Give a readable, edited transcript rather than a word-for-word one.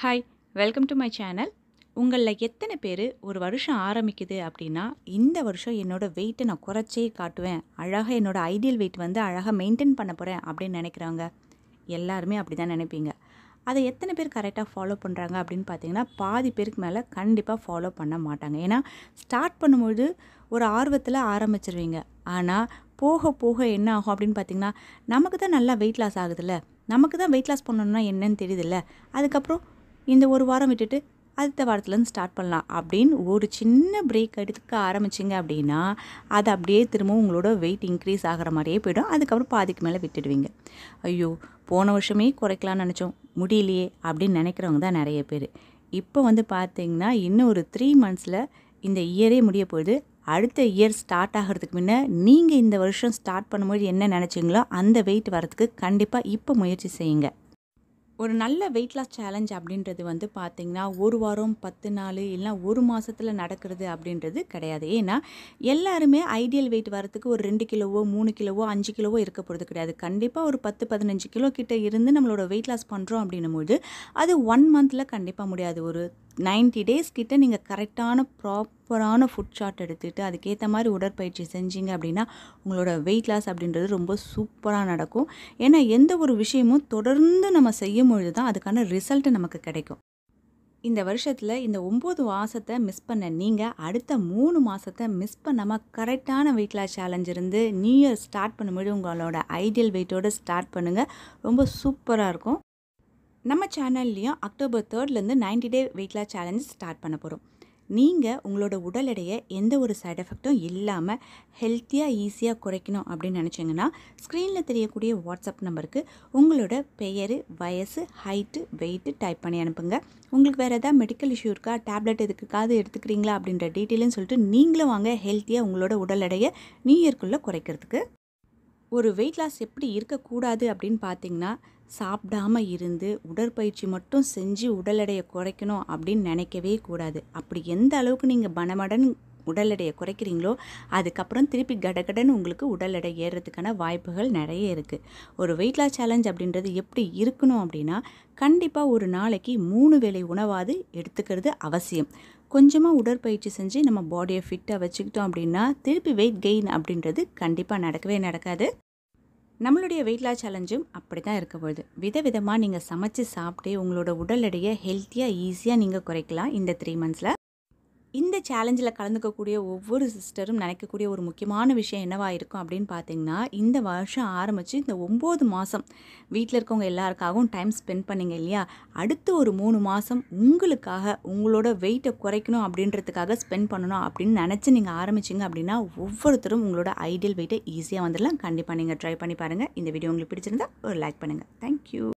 Hi, welcome to my channel. உங்களில் எத்தனை பேர் ஒரு வருஷம் ஆரம்பிக்குது அப்படின்னா, இந்த வருஷம் என்னோட வெயிட்டை நான் குறைச்சே காட்டுவேன், அழகாக என்னோட ஐடியல் வெயிட் வந்து அழகாக மெயின்டைன் பண்ண போகிறேன் அப்படின்னு நினைக்கிறாங்க. எல்லாருமே அப்படி தான் நினைப்பீங்க. அதை எத்தனை பேர் கரெக்டாக ஃபாலோ பண்ணுறாங்க அப்படின்னு பார்த்தீங்கன்னா, பாதி பேருக்கு மேலே கண்டிப்பாக ஃபாலோ பண்ண மாட்டாங்க. ஏன்னா ஸ்டார்ட் பண்ணும்பொழுது ஒரு ஆர்வத்தில் ஆரம்பிச்சிருவீங்க. ஆனால் போக போக என்ன ஆகும் அப்படின்னு பார்த்தீங்கன்னா, நமக்கு தான் நல்லா வெயிட் லாஸ் ஆகுதுல்ல, நமக்கு தான் வெயிட் லாஸ் பண்ணணும்னா என்னன்னு தெரியுதுல்ல, அதுக்கப்புறம் இந்த ஒரு வாரம் விட்டுட்டு அடுத்த வாரத்துலேருந்து ஸ்டார்ட் பண்ணலாம் அப்படின்னு ஒரு சின்ன பிரேக் எடுத்துக்க ஆரம்பிச்சிங்க அப்படின்னா, அது அப்படியே திரும்பவும் உங்களோட வெயிட் இன்க்ரீஸ் ஆகிற மாதிரியே போய்டும். அதுக்கப்புறம் பாதிக்கு மேலே விட்டுடுவீங்க. ஐயோ, போன வருஷமே குறைக்கலாம்னு நினச்சோம், முடியலையே அப்படின்னு நினைக்கிறவங்க தான் நிறைய பேர். இப்போ வந்து பார்த்தீங்கன்னா, இன்னும் ஒரு 3 monthsல இந்த இயரே முடிய போகுது. அடுத்த இயர் ஸ்டார்ட் ஆகிறதுக்கு முன்னே நீங்கள் இந்த வருஷம் ஸ்டார்ட் பண்ணும்போது என்ன நினச்சிங்களோ அந்த வெயிட் வரத்துக்கு கண்டிப்பாக இப்போ முயற்சி செய்யுங்க. ஒரு நல்ல வெயிட் லாஸ் சேலஞ்ச் அப்படின்றது வந்து பார்த்திங்கன்னா, ஒரு வாரம் 10 நாள் இல்லைனா ஒரு மாதத்தில் நடக்கிறது அப்படின்றது கிடையாது. ஏன்னா எல்லாருமே ஐடியல் வெயிட் வரத்துக்கு ஒரு 2 கிலோவோ 3 கிலோவோ 5 கிலோவோ இருக்க போகிறது கிடையாது. கண்டிப்பாக ஒரு 10-15 கிலோ கிட்ட இருந்து நம்மளோட வெயிட் லாஸ் பண்ணுறோம் அப்படின்னும்போது அது 1 monthல கண்டிப்பாக முடியாது. ஒரு 90 days கிட்ட நீங்கள் கரெக்டான ப்ராப்பரான ஃபுட் சார்ட் எடுத்துகிட்டு அதுக்கேற்ற மாதிரி உடற்பயிற்சி செஞ்சீங்க அப்படின்னா உங்களோட வெயிட் லாஸ் அப்படின்றது ரொம்ப சூப்பராக நடக்கும். ஏன்னா எந்த ஒரு விஷயமும் தொடர்ந்து நம்ம செய்யும் பொழுது தான் அதுக்கான ரிசல்ட் நமக்கு கிடைக்கும். இந்த வருஷத்தில் இந்த 9 மாதத்தை மிஸ் பண்ண நீங்கள் அடுத்த 3 மாதத்தை மிஸ் பண்ணாமல் கரெக்டான வெயிட் லாஸ் சேலஞ்ச் இருந்து நியூ இயர் ஸ்டார்ட் பண்ணும்போது உங்களோட ஐடியல் வெயிட்டோடு ஸ்டார்ட் பண்ணுங்கள். ரொம்ப சூப்பராக இருக்கும். நம்ம சேனல்லையும் அக்டோபர் 3லேருந்து 90 day weight loss challenge start பண்ண போகிறோம். நீங்கள் உங்களோட உடல் எடையை எந்த ஒரு சைட் எஃபெக்டும் இல்லாமல் ஹெல்த்தியாக ஈஸியாக குறைக்கணும் அப்படின்னு நினச்சிங்கன்னா, ஸ்க்ரீனில் தெரியக்கூடிய வாட்ஸ்அப் நம்பருக்கு உங்களோட பெயர், வயசு, ஹைட்டு, வெயிட்டு டைப் பண்ணி அனுப்புங்க. உங்களுக்கு வேறு எதாவது மெடிக்கல் இஷ்யூ இருக்கா, டேப்லெட் எதுக்காவது எடுத்துக்கிறீங்களா அப்படின்ற டீட்டெயிலும் சொல்லிட்டு நீங்களும் வாங்க ஹெல்த்தியாக உங்களோட உடல் எடையை நியூ இயர்க்குள்ளே குறைக்கிறதுக்கு. ஒரு வெயிட் லாஸ் எப்படி இருக்கக்கூடாது அப்படின்னு பார்த்தீங்கன்னா, சாப்பிடாம இருந்து உடற்பயிற்சி மட்டும் செஞ்சு உடல் எடையை குறைக்கணும் அப்படின்னு நினைக்கவே கூடாது. அப்படி எந்த அளவுக்கு நீங்கள் பணமடன் உடல் எடையை குறைக்கிறீங்களோ அதுக்கப்புறம் திருப்பி கடகடன்னு உங்களுக்கு உடல் எடை ஏறுறதுக்கான வாய்ப்புகள் நிறைய இருக்குது. ஒரு வெயிட் லாஸ் சேலஞ்ச் அப்படின்றது எப்படி இருக்கணும் அப்படின்னா, கண்டிப்பாக ஒரு நாளைக்கு 3 வேளை உணவாது எடுத்துக்கிறது அவசியம். கொஞ்சமாக உடற்பயிற்சி செஞ்சு நம்ம பாடியை ஃபிட்டாக வச்சுக்கிட்டோம் அப்படின்னா திருப்பி வெயிட் கெயின் அப்படின்றது கண்டிப்பாக நடக்கவே நடக்காது. நம்மளுடைய வெயிட் லாஸ் சேலஞ்சும் அப்படி தான் இருக்க போகுது. விதவிதமாக நீங்கள் சமைச்சு சாப்பிட்டு உங்களோட உடல் எடையை ஹெல்த்தியாக ஈஸியாக நீங்கள் குறைக்கலாம் இந்த 3 monthsல. இந்த சேலஞ்சில் கலந்துக்கக்கூடிய ஒவ்வொரு சிஸ்டரும் நினைக்கக்கூடிய ஒரு முக்கியமான விஷயம் என்னவாக இருக்கும் அப்படின்னு பார்த்தீங்கன்னா, இந்த வருஷம் ஆரம்பித்து இந்த 9 மாதம் வீட்டில் இருக்கவங்க எல்லாருக்காகவும் டைம் ஸ்பெண்ட் பண்ணிங்க இல்லையா, அடுத்து ஒரு 3 மாதம் உங்களுக்காக உங்களோட வெயிட்டை குறைக்கணும் அப்படின்றதுக்காக ஸ்பெண்ட் பண்ணணும் அப்படின்னு நினச்சி நீங்கள் ஆரம்பிச்சிங்க அப்படின்னா ஒவ்வொருத்தரும் உங்களோட ஐடியல் வெயிட்டை ஈஸியாக வந்துடலாம். கண்டிப்பாக நீங்கள் ட்ரை பண்ணி பாருங்கள். இந்த வீடியோ உங்களுக்கு பிடிச்சிருந்தா ஒரு லைக் பண்ணுங்கள். தேங்க்யூ.